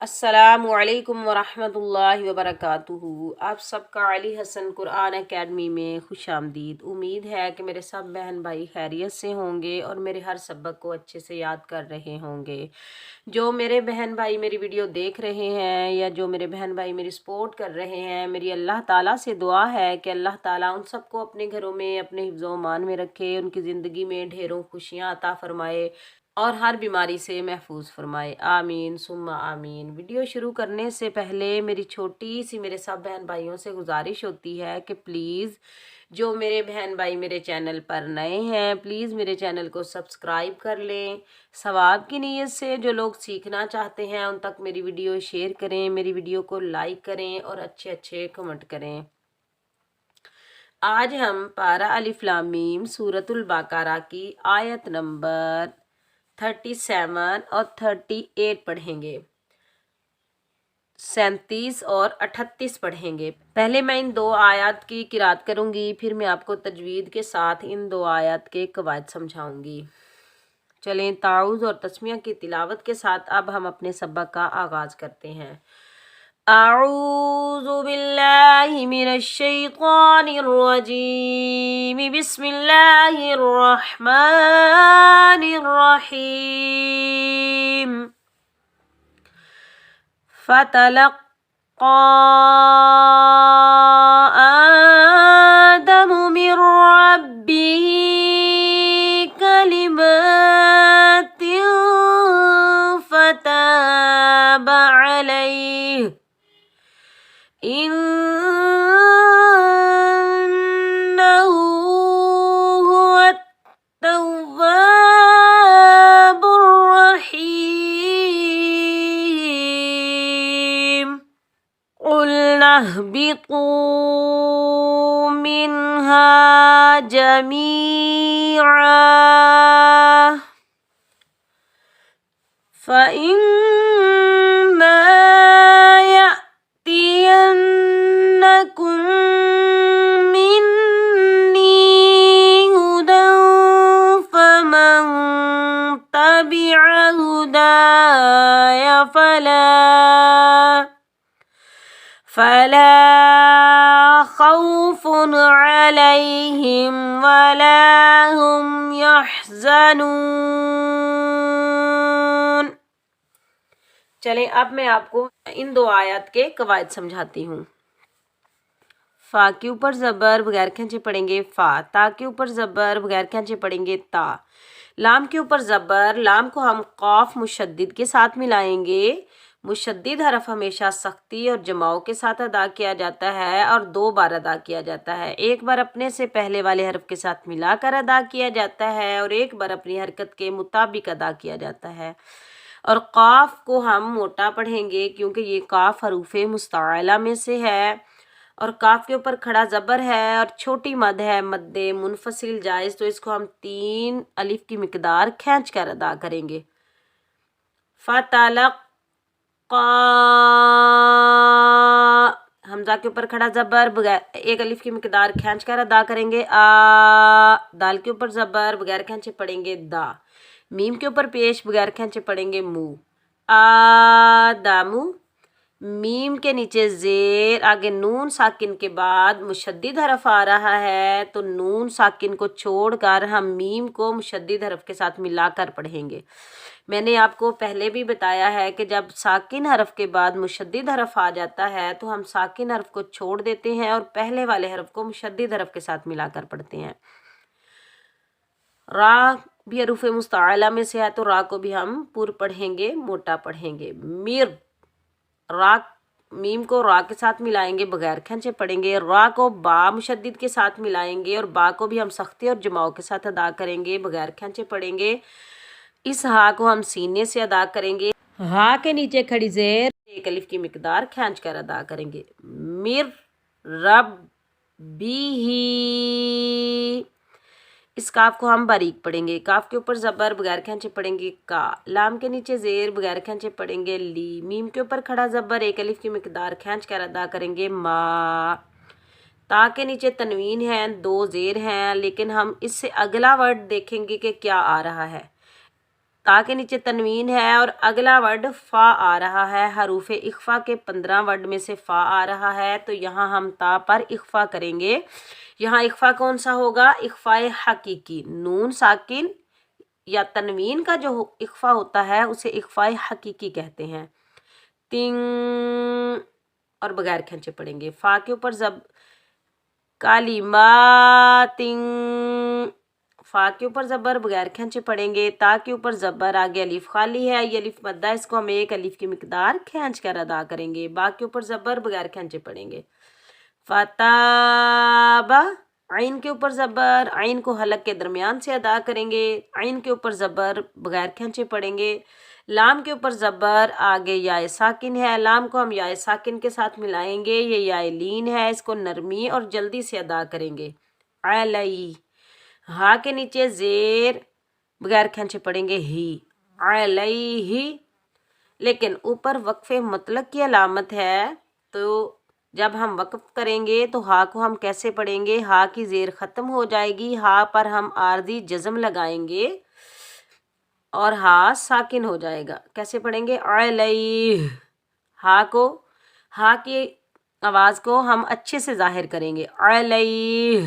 अस्सलामु अलैकुम वरहमतुल्लाहि वबरकातुहू। आप सबका अली हसन कुरान एकेडमी में खुश आमदीद। उम्मीद है कि मेरे सब बहन भाई खैरियत से होंगे और मेरे हर सबक को अच्छे से याद कर रहे होंगे। जो मेरे बहन भाई मेरी वीडियो देख रहे हैं या जो मेरे बहन भाई मेरी सपोर्ट कर रहे हैं, मेरी अल्लाह ताला से दुआ है कि अल्लाह ताला उन सबको अपने घरों में अपने हिफ्ज़-ओ अमान में रखे, उनकी ज़िंदगी में ढेरों खुशियाँ अता फरमाए और हर बीमारी से महफूज फरमाए। आमीन सुम्मा आमीन। वीडियो शुरू करने से पहले मेरी छोटी सी मेरे सब बहन भाइयों से गुजारिश होती है कि प्लीज़ जो मेरे बहन भाई मेरे चैनल पर नए हैं, प्लीज़ मेरे चैनल को सब्सक्राइब कर लें। सवाब की नीयत से जो लोग सीखना चाहते हैं उन तक मेरी वीडियो शेयर करें, मेरी वीडियो को लाइक करें और अच्छे अच्छे कमेंट करें। आज हम पारा अलिफ लाम मीम सूरतुल बकरा की आयत नंबर 37 और 38 पढ़ेंगे, 37 और 38 पढ़ेंगे। पहले मैं इन दो आयत की किरात करूंगी, फिर मैं आपको तजवीद के साथ इन दो आयत के कवायद समझाऊंगी। चलें, ताउज़ और तस्मिया की तिलावत के साथ अब हम अपने सबक का आगाज़ करते हैं। अऊज़ु बिल्लाहि मिनश शैतानिर रजीम, बिस्मिल्लाहिर रहमानिर रहीम। फ़तलक़्क़ा आदमु मिर रब्बिही कलिमातिन फ़ताब अलैहि इन्नहु हुवत तव्वाबुर रहीम। क़ुल्ना ihbiतू मिन्हा जमीआ फ़इम्मा यअतियन्नकुम मिन्नी हुदन फ़मन तबिअ हुदाया फ़ला खौफ़ुन अलैहिम वला हुम यहज़नून। चलें, अब मैं आपको इन दो आयत के कवायद समझाती हूँ। फ़ा के ऊपर ज़बर बगैर खींचे पढ़ेंगे फ़ा, ता के ऊपर ज़बर बगैर खींचे पढ़ेंगे ता, लाम के ऊपर ज़बर, लाम को हम क़ाफ मुशद्दिद के साथ मिलाएंगे। मुशद्दिद हरफ हमेशा सख्ती और जमाओ के साथ अदा किया जाता है और दो बार अदा किया जाता है। एक बार अपने से पहले वाले हरफ के साथ मिलाकर अदा किया जाता है और एक बार अपनी हरकत के मुताबिक अदा किया जाता है। और क़ाफ को हम मोटा पढ़ेंगे क्योंकि ये क़ाफ हरूफ़े मुस्तअला में से है और काफ के ऊपर खड़ा ज़बर है और छोटी मद है, मद्दे मुनफसिल जायज़, तो इसको हम 3 अलिफ की मिकदार खींच कर अदा करेंगे। फ़तलक़्क़ा, हमज़ा के ऊपर खड़ा ज़बर बगैर 1 अलिफ की मिकदार खींच कर अदा करेंगे आ, दाल के ऊपर ज़बर बगैर खींचे पढ़ेंगे दा, मीम के ऊपर पेश बगैर खींचे पढ़ेंगे मू, आदामू, मीम के नीचे ज़ेर, आगे नून साकिन के बाद मुशद्दिद हरफ आ रहा है तो नून साकिन को छोड़कर हम मीम को मुशद्दिद हरफ के साथ मिलाकर पढ़ेंगे। मैंने आपको पहले भी बताया है कि जब साकिन हरफ के बाद मुशद्दिद हरफ आ जाता है तो हम साकिन हरफ को छोड़ देते हैं और पहले वाले हरफ को मुशद्दिद हरफ के साथ मिलाकर पढ़ते हैं। रा भी हरूफ़ मुस्तअला में से है तो रा को भी हम पूर पढ़ेंगे, मोटा पढ़ेंगे। मिर, रा मीम को रा के साथ मिलाएंगे बगैर खींचे पढ़ेंगे, रा को बा मुशद्दिद के साथ मिलाएंगे और बा को भी हम सख्ती और जमाओ के साथ अदा करेंगे, बगैर खींचे पढ़ेंगे। इस हा को हम सीने से अदा करेंगे। हा के नीचे खड़ी ज़ेर 1 अलिफ की मिकदार खींच कर अदा करेंगे। मिर रब बी, इस काफ को हम बारीक पढ़ेंगे। काफ के ऊपर ज़बर बगैर खींचे पढ़ेंगे का, लाम के नीचे ज़ेर बगैर खींचे पढ़ेंगे ली, मीम के ऊपर खड़ा ज़बर 1 अलिफ की मिकदार खींच कर अदा करेंगे मा, ता के नीचे तनवीन है, 2 ज़ेर हैं, लेकिन हम इससे अगला वर्ड देखेंगे कि क्या आ रहा है। تا کے نیچے تنوین ہے اور اگلا ورڈ فا آ رہا ہے، حروف اخفا کے 15 ورڈ میں سے فا آ رہا ہے، تو یہاں ہم تا پر اخفا کریں گے۔ یہاں اخفا کون سا ہوگا؟ اخفاء حقیقی، نون ساکن یا تنوین کا جو اخفا ہوتا ہے اسے اخفاء حقیقی کہتے ہیں۔ تنگ اور بغیر کھینچے پڑیں گے۔ فا کے اوپر کلمات، فا کے اوپر زبر بغیر کھینچے پڑیں گے۔ تا کے اوپر زبر، آگے الف خالی ہے، یہ الف مدہ، اس کو ہم ایک الف کی مقدار کھینچ کر ادا کریں گے۔ با کے اوپر زبر بغیر کھینچے پڑیں گے۔ فتاب، عین کے اوپر زبر، عین کو حلق کے درمیان سے ادا کریں گے، عین کے اوپر زبر بغیر کھینچے پڑیں گے۔ لام کے اوپر زبر، آگے یا ساکن ہے، لام کو ہم یا ساکن کے ساتھ ملائیں گے، یہ یا لین ہے، اس کو نرمی اور جلدی سے ادا کریں گے۔ علی، ہا کے نیچے زیر بغیر کھینچے پڑیں گے، ہی، علیہ، لیکن اوپر وقف مطلق کی علامت ہے، تو جب ہم وقف کریں گے تو ہا کو ہم کیسے پڑھیں گے؟ ہا کی زیر ختم ہو جائے گی، ہا پر ہم عارضی جزم لگائیں گے اور ہا ساکن ہو جائے گا۔ کیسے پڑھیں گے؟ علیہ، ہا کی آواز کو ہم اچھے سے ظاہر کریں گے، علیہ۔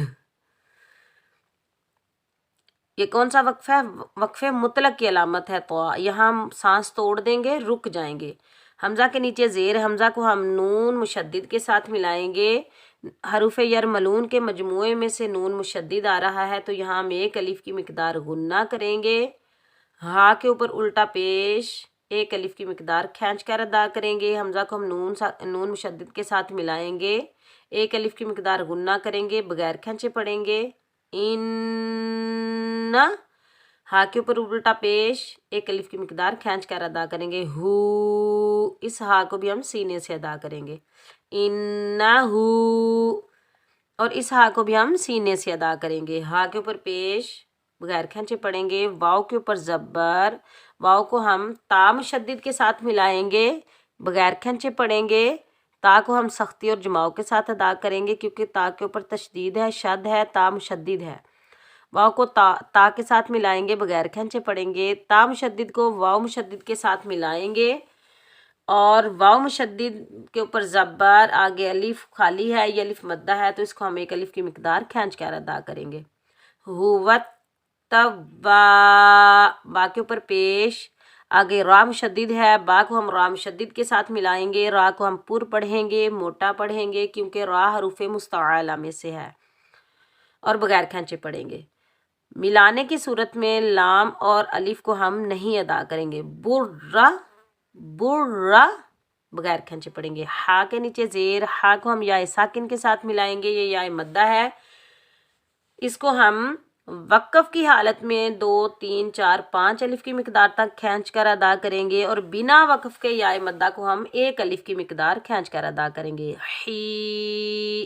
یہ کون سا وقف ہے؟ وقف مطلق کی علامت ہے تو یہاں ہم سانس توڑ دیں گے، رک جائیں گے۔ حمزہ کے نیچے زیر، حمزہ کو ہم نون مشدد کے ساتھ ملائیں گے، حروف یرملون کے مجموعے میں سے نون مشدد آ رہا ہے، تو یہاں ہم ایک الف کی مقدار غنہ کریں گے۔ ہا کے اوپر الٹا پیش ایک الف کی مقدار کھینچ کر ادا کریں گے، حمزہ کو ہم نون مشدد کے ساتھ ملائیں گے، ایک الف کی مقدار غنہ کریں گے، بغیر کھینچے پڑیں گے۔ ان، ہا کے اوپر الٹا پیش ایک الف کی مقدار کھینچ کر ادا کریں گے، ہو، اس ہا کو بھی ہم سینے سے ادا کریں گے، انہو، اور اس ہا کو بھی ہم سینے سے ادا کریں گے۔ ہا کے اوپر پیش بغیر کھینچے پڑیں گے، واؤ کے اوپر زبر، واؤ کو ہم تا مشدد کے ساتھ ملائیں گے، بغیر کھینچے پڑیں گے، تا کو ہم سختی اور جماؤ کے ساتھ ادا کریں گے کیونکہ تا کے اوپر تشدید ہے، شد ہے، تا مشدد ہے۔ واؤ کو تا کے ساتھ ملائیں گے، بغیر کھینچے پڑیں گے، تا مشدد کو واؤ مشدد کے ساتھ ملائیں گے اور واؤ مشدد کے اوپر زبر، آگے الف خالی ہے، یہ الف مدہ ہے، تو اس کو ہم ایک الف کی مقدار کھینچ کر ادا کریں گے۔ ہوت با کے اوپر پیش، آگے را مشدد ہے، با کو ہم را مشدد کے ساتھ ملائیں گے، را کو ہم پر پڑھیں گے، موٹا پڑھیں گے کیونکہ را حروف مستعلہ میں سے ہے، اور بغیر کھینچے پڑھیں گے۔ ملانے کی صورت میں لام اور الف کو ہم نہیں ادا کریں گے، برا، برا، بغیر کھینچے پڑھیں گے۔ ہا کے نیچے زیر، ہا کو ہم یا ساکن کے ساتھ ملائیں گے، یہ یا مدہ ہے، اس کو ہم وقف کی حالت میں 2 3 4 5 الف کی مقدار تک کھینچ کر ادا کریں گے، اور بنا وقف کے یا مدہ کو ہم ایک الف کی مقدار کھینچ کر ادا کریں گے۔ ہی،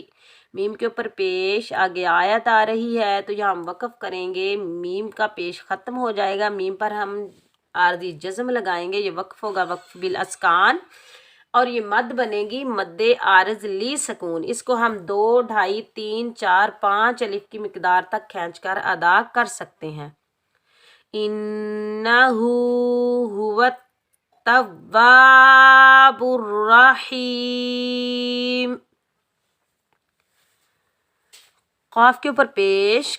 میم کے اوپر پیش، آگے آیت آ رہی ہے تو یہاں ہم وقف کریں گے، میم کا پیش ختم ہو جائے گا، میم پر ہم عارضی جزم لگائیں گے، یہ وقف ہوگا وقف بالاسکان، اور یہ مد بنے گی مد عارض لی سکون، اس کو ہم 2 2.5 3 4 5 الف کی مقدار تک کھینچ کر ادا کر سکتے ہیں۔ انہو هو التواب الرحیم۔ قاف کے اوپر پیش،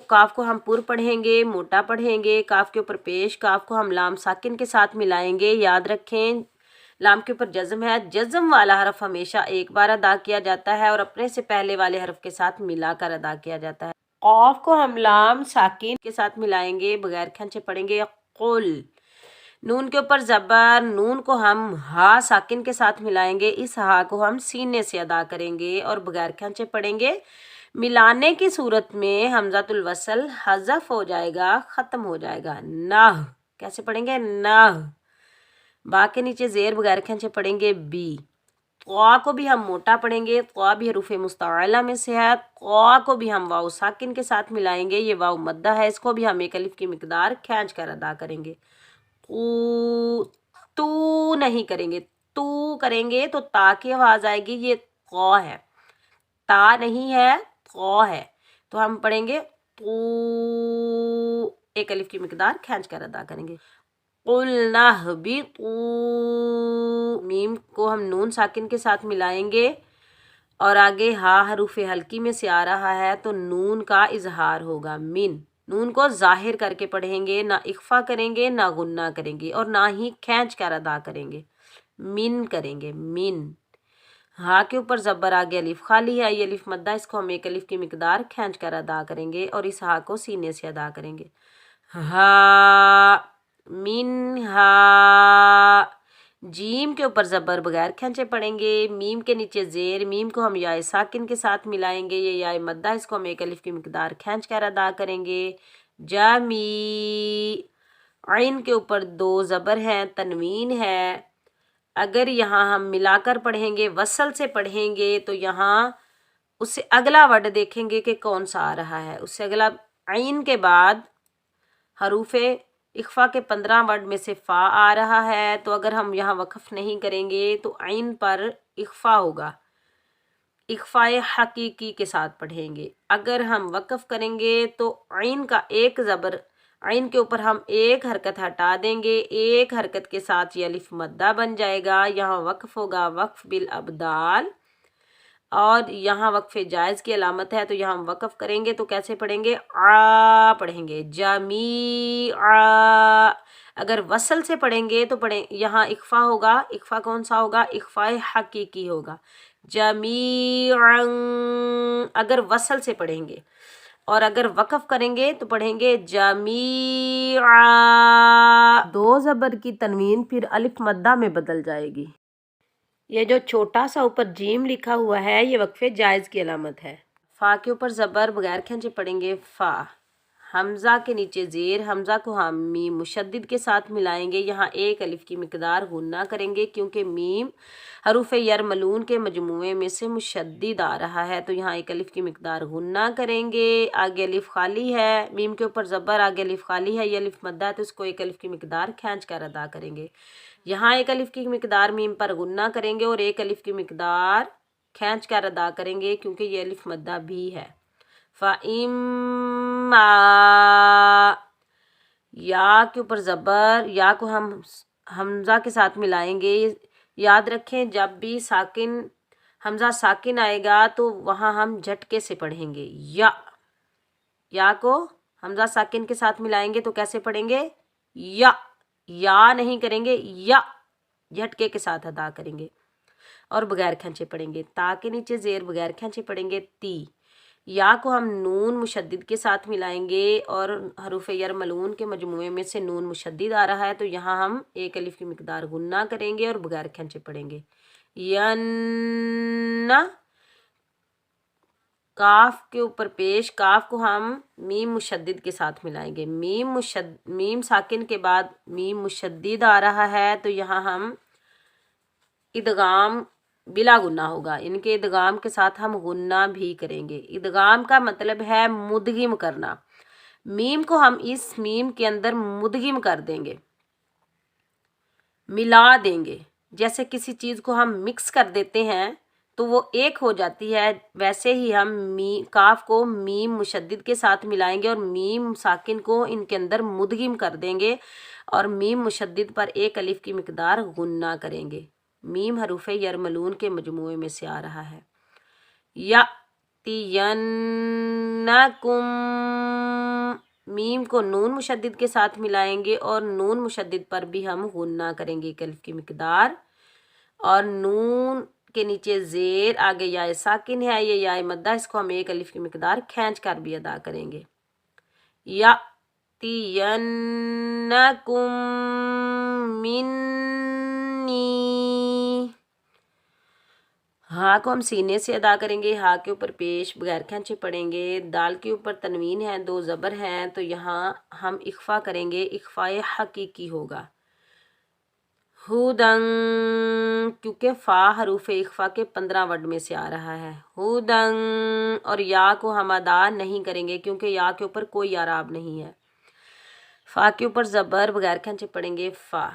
کاف کو ہم پر پڑھیں گے، موٹا پڑھیں گے، کاف کے اوپر پیش، کاف کو ہم لام ساکن کے ساتھ ملائیں گے، یاد رکھیں لام کے اوپر جزم ہے، جزم والا حرف ہمیشہ ایک بار ادا کیا جاتا ہے اور اپنے سے پہلے والے حرف کے ساتھ ملا کر ادا کیا جاتا ہے۔ قاف کو ہم لام ساکن کے ساتھ ملائیں گے، بغیر کھینچے پڑھیں گے، قل۔ نون کے اوپر زبر، نون کو ہم ہا ساکن کے ساتھ ملائیں گے، اس ہا کو ہم سینے سے ادا کریں گے اور بغیر کھینچے پڑھیں گے۔ ملانے کی صورت میں حمزۃ الوصل حذف ہو جائے گا، ختم ہو جائے گا، نہ، کیسے پڑھیں گے؟ نہ، با کے نیچے زیر بغیر کھینچے پڑھیں گے، بی۔ قا کو بھی ہم موٹا پڑھیں گے، قا بھی حروف مستعلہ میں سے ہے، قا کو بھی ہم واو ساکن کے ساتھ ملائیں گے، یہ واو مدہ ہے، اس کو بھی ہم ایک الف کی مقدار کھینچ کر ادا کریں گے۔ تو نہیں کریں گے، تو کریں گے تو تا کی آواز آئے گی، یہ قا ہے، تا نہیں ہے، قا ہے، تو ہم پڑھیں گے تو، एक अलिफ की मिकदार खींच कर अदा करेंगे। क़ुल्ना हबितू, मीम को हम नून साकिन के साथ मिलाएंगे और आगे हा हरूफ हल्की में से आ रहा है तो नून का इजहार होगा। मिन, नून को जाहिर करके पढ़ेंगे, ना इख्फा करेंगे ना गुन्ना करेंगे और ना ही खींच कर अदा करेंगे, मिन करेंगे, मिन। हा के ऊपर ज़बर आगे अलिफ खाली है, ये अलिफ मद्दा, इसको हम एक अलिफ की मिकदार खींच कर अदा करेंगे और इस हा को सीने से अदा करेंगे। हा, मिन हा। जीम के ऊपर ज़बर बगैर खींचे पड़ेंगे, मीम के नीचे ज़ेर, मीम को हम याए साकिन के साथ मिलाएंगे, ये याए मद्दा, इसको हम एक अलिफ की मिकदार खींच कर अदा करेंगे। जामी, आइन के ऊपर दो ज़बर हैं, तनवीन है। अगर यहाँ हम मिलाकर पढ़ेंगे, वसल से पढ़ेंगे, तो यहाँ उससे अगला वर्ड देखेंगे कि कौन सा आ रहा है। उससे अगला आइन के बाद हरूफे इख्फा के 15 वर्ड में से फ़ा आ रहा है, तो अगर हम यहाँ वक़फ़ नहीं करेंगे तो आइन पर इख्फा होगा, इख्फाए हकीकी के साथ पढ़ेंगे। अगर हम वक़फ़ करेंगे तो आइन का एक ज़बर, आइन के ऊपर हम एक हरकत हटा देंगे, एक हरकत के साथ ये अलिफ मद्दा बन जाएगा। यहाँ वक़फ़ होगा वक़फ़ बिल अबदाल, और यहाँ वक्फ़े जायज़ की अलामत है, तो यहाँ हम वक़फ़ करेंगे तो कैसे पढ़ेंगे, आ पढ़ेंगे, जामी आ। अगर वसल से पढ़ेंगे तो पढ़ें, यहाँ इख्फा होगा, इख्फा कौन सा होगा, इख्फाए हकीकी होगा, जामी। अगर वसल से पढ़ेंगे और अगर वक़फ़ करेंगे तो पढ़ेंगे जामी आ। दो ज़बर की तनवीन फिर अलिफ मद्दा में बदल जाएगी। ये जो छोटा सा ऊपर जीम लिखा हुआ है ये वक्फे जायज़ की अलामत है। फ़ा के ऊपर ज़बर बगैर खींचे पढ़ेंगे फ़ा, हमज़ा के नीचे ज़ेर, हमज़ा को हम मीम मुशद्दिद के साथ मिलाएंगे, यहाँ एक अलिफ की मिकदार गुन्ना करेंगे क्योंकि मीम हरूफ यरमलून के मजमूए में से मुशद्दिद आ रहा है, तो यहाँ एक अलिफ की मिकदार गुन्ना करेंगे। आगे अलिफ खाली है, मीम के ऊपर ज़बर, आगे अलिफ खाली है, ये अलिफ मद्दा है तो इसको एक अलिफ की मिकदार खींच कर अदा करेंगे। यहाँ एक अलिफ की मिकदार मीम पर गुन्ना करेंगे और एक अलिफ की मिकदार खींच कर अदा करेंगे क्योंकि ये अलिफ मद्दा भी है। फ़इम्मा, या के ऊपर ज़बर, या को हम हमज़ा के साथ मिलाएंगे। याद रखें जब भी साकिन हमज़ा साकिन आएगा तो वहाँ हम झटके से पढ़ेंगे। या को हमज़ा साकिन के साथ मिलाएंगे तो कैसे पढ़ेंगे, या नहीं करेंगे, या झटके के साथ अदा करेंगे और बगैर खींचे पढ़ेंगे। ता के नीचे ज़ेर बगैर खींचे पढ़ेंगे ती। या को हम नून मुशद्दिद के साथ मिलाएंगे और हरूफ यरमलून के मजमूए में से नून मुशद्दिद आ रहा है तो यहाँ हम एक अलिफ की मिकदार गुन्ना करेंगे और बगैर खींचे पढ़ेंगे। यन्ना, काफ के ऊपर पेश, काफ को हम मीम मुशद्दिद के साथ मिलाएंगे। मीम साकिन के बाद मीम मुशद्दिद आ रहा है तो यहाँ हम इदगाम बिला गुन्ना होगा, इनके इदगाम के साथ हम गुन्ना भी करेंगे। इदगाम का मतलब है मुदगिम करना, मीम को हम इस मीम के अंदर मुदगिम कर देंगे, मिला देंगे। जैसे किसी चीज़ को हम मिक्स कर देते हैं तो वो एक हो जाती है, वैसे ही हम काफ को मीम मुशद्दिद के साथ मिलाएंगे और मीम साकिन को इनके अंदर मुदगिम कर देंगे और मीम मुशद्दिद पर एक अलिफ की मिकदार गुन्ना करेंगे। मीम हरूफ यरमलून के मजमूए में से आ रहा है। यअतियन्नकुम, मीम को नून मुशद्दिद के साथ मिलाएंगे और नून मुशद्दिद पर भी हम गुन्ना करेंगे एक अलिफ की मिकदार, और नून के नीचे ज़ेर, आगे याए साकिन है, ये याए मद्दा, इसको हम एक अलिफ की मिकदार खींच कर भी अदा करेंगे। यअतियन्नकुम मिन्नी, हा को हम सीने से अदा करेंगे, हा के ऊपर पेश बगैर खींचे पढ़ेंगे। दाल के ऊपर तनवीन है, दो ज़बर हैं तो यहाँ हम इख्फा करेंगे, इख्फाए हकीकी होगा। हुदन, क्योंकि फ़ा हरूफ इख्फा के 15 वर्ड में से आ रहा है, हुदन। और या को हम अदा नहीं करेंगे क्योंकि या के ऊपर कोई आराब नहीं है। फ़ा के ऊपर ज़बर बगैर खींचे पढ़ेंगे फ़ा,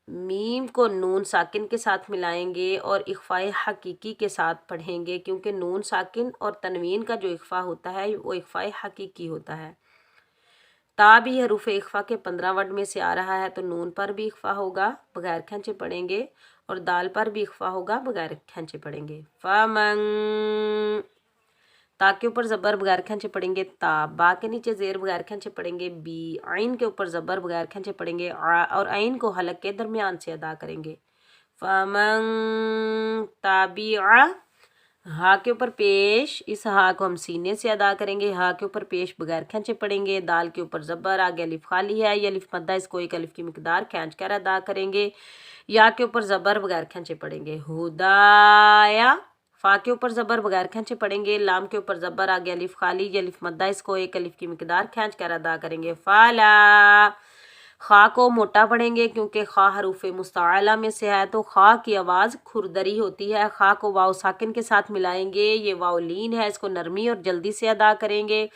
मीम को नून साकिन के साथ मिलाएंगे और इख्फाए हकीकी के साथ पढ़ेंगे क्योंकि नून साकिन और तनवीन का जो इख्फा होता है वो इख्फाए हकीकी होता है। تا بھی حروف اخفا کے 15 ورڈ میں سے آ رہا ہے تو نون پر بھی اخفا ہوگا بغیر کھینچے پڑھیں گے، اور دال پر بھی اخفا ہوگا بغیر کھینچے پڑھیں گے۔ فمن، تا کے اوپر زبر بغیر کھینچے پڑھیں گے تا، با کے نیچے زیر بغیر کھینچے پڑھیں گے بی، عین کے اوپر زبر بغیر کھینچے پڑھیں گے آ، اور عین کو حلق کے درمیان سے ادا کریں گے۔ فمن تابع، ہا کے اوپر پیش، اس ہا کو ہم سینے سے ادا کریں گے، ہا کے اوپر پیش بغیر کھینچے پڑھیں گے، دال کے اوپر زبر، آگے الف خالی ہے، یہ الف مدہ، اس کو ایک الف کی مقدار کھینچ کر ادا کریں گے، یا کے اوپر زبر بغیر کھینچے پڑھیں گے، ہدایا، فا کے اوپر زبر بغیر کھینچے پڑھیں گے، لام کے اوپر زبر، آگے الف خالی، یہ الف مدہ، اس کو ایک الف کی مقدار کھینچ کر ادا کریں گے، فالا، خا کو موٹا پڑھیں گے کیونکہ خا حروف مستعلا میں سے ہے تو خا کی آواز کھردری ہوتی ہے، خا کو واو ساکن کے ساتھ ملائیں گے، یہ واو لین ہے، اس کو نرمی اور جلدی سے ادا کریں گے۔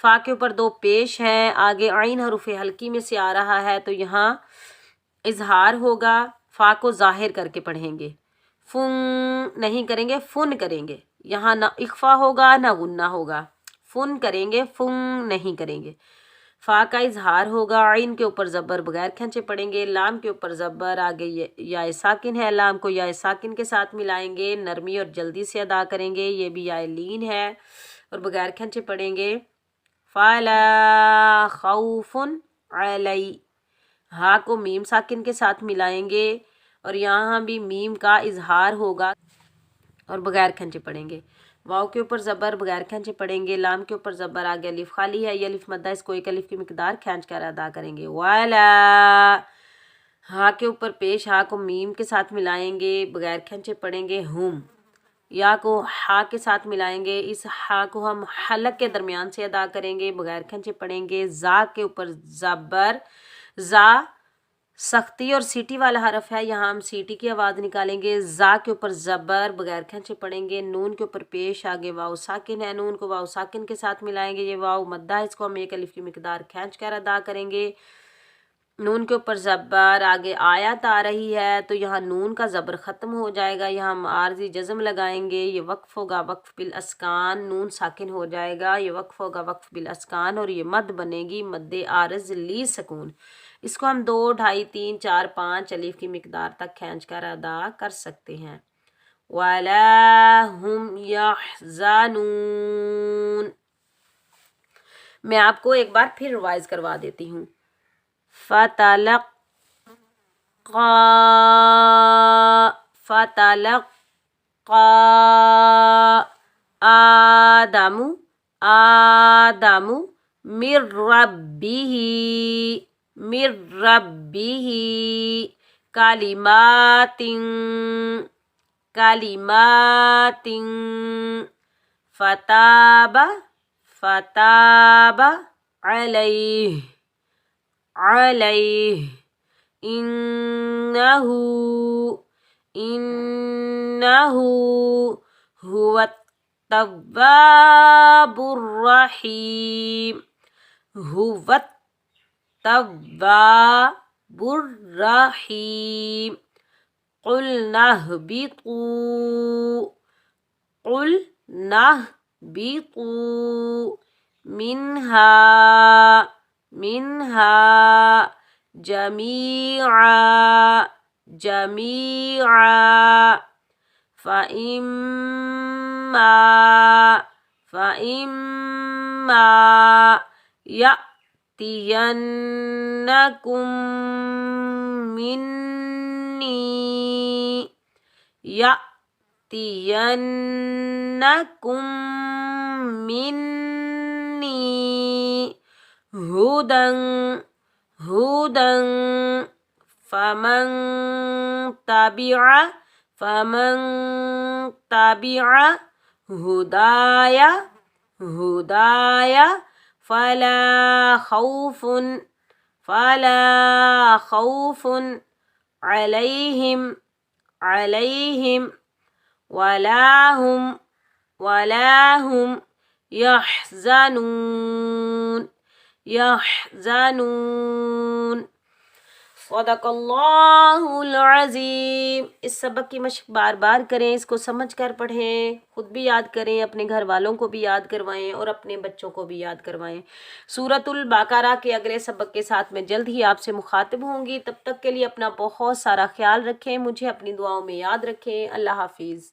فا کے اوپر دو پیش ہیں، آگے عین حروف حلقی میں سے آ رہا ہے تو یہاں اظہار ہوگا، فا کو ظاہر کر کے پڑھیں گے، فن نہیں کریں گے، فن کریں گے، یہاں نہ اخفا ہوگا نہ غنہ ہوگا، فن کریں گے، فن نہیں کریں گے۔ فا کا اظہار ہوگا، عین کے اوپر زبر بغیر کھینچے پڑیں گے، لام کے اوپر زبر، آگے یا ساکن ہے، لام کو یا ساکن کے ساتھ ملائیں گے، نرمی اور جلدی سے ادا کریں گے، یہ بھی یا لین ہے اور بغیر کھینچے پڑیں گے۔ فَلَا خَوْفٌ عَلَيْ، ہا کو میم ساکن کے ساتھ ملائیں گے اور یہاں بھی میم کا اظہار ہوگا اور بغیر کھینچے پڑیں گے، واو کے اوپر زبر بغیر کھینچے پڑیں گے، لام کے اوپر زبر، آگے الف خالی ہے، یہ الف مدہ، اس کو ایک الف کی مقدار کھینچ کر ادا کریں گے، والا، ہا کے اوپر پیش، ہا کو میم کے ساتھ ملائیں گے بغیر کھینچے پڑیں گے، ہم، یا کو ہا کے ساتھ ملائیں گے، اس ہا کو ہم حلق کے درمیان سے ادا کریں گے بغیر کھینچے پڑیں گے، زا کے اوپر زبر، زا سختی اور سیٹی والا حرف ہے، یہاں ہم سیٹی کی آواز نکالیں گے، زا کے اوپر زبر بغیر کھینچے پڑیں گے، نون کے اوپر پیش، آگے واو ساکن ہے، نون کو واو ساکن کے ساتھ ملائیں گے، یہ واو مدہ، اس کو ہم ایک الف کی مقدار کھینچ کر ادا کریں گے، نون کے اوپر زبر، آگے آیت آ رہی ہے تو یہاں نون کا زبر ختم ہو جائے گا، یہاں ہم عارضی جزم لگائیں گے، یہ وقف ہوگا وقف بالاسکان، نون ساکن ہو جائے گا، یہ وقف ہوگا وقف بالاسکان اور یہ مد بنے گی مد عارض لی سکون، اس کو ہم 2 2.5 3 4 5 الف کی مقدار تک کھینچ کر ادا کر سکتے ہیں۔ وَلَا هُمْ يَحْزَنُونَ، میں آپ کو ایک بار پھر ریوائز کروا دیتی ہوں۔ فَتَلَقَّى آدَمُ مِن رَبِّهِ کَلِمَاتٍ فَتَابَ عَلَيْهِ إِنَّهُ هُوَ التَّوَّابُ الرَّحِيمُ، هُوَ التَّوَّابُ الرَّحِيمُ۔ قُلْنَا اهْبِطُوا مِنْهَا جَمِيعًا فَإِمَّا يَأْتِيَنَّكُم مِّنِّي هُدًى فَمَن تَبِعَ هُدَايَ فَلَا خَوْفٌ عَلَيْهِمْ وَلَا هُمْ يَحْزَنُونَ۔ सदक़ल्लाहुल अज़ीम। इस सबक की मशक बार बार करें, इसको समझ कर पढ़ें, खुद भी याद करें, अपने घर वालों को भी याद करवाएं और अपने बच्चों को भी याद करवाएं। सूरतुल बकरा के अगले सबक के साथ मैं जल्द ही आपसे मुखातिब होंगी। तब तक के लिए अपना बहुत सारा ख्याल रखें, मुझे अपनी दुआओं में याद रखें। अल्लाह हाफिज़।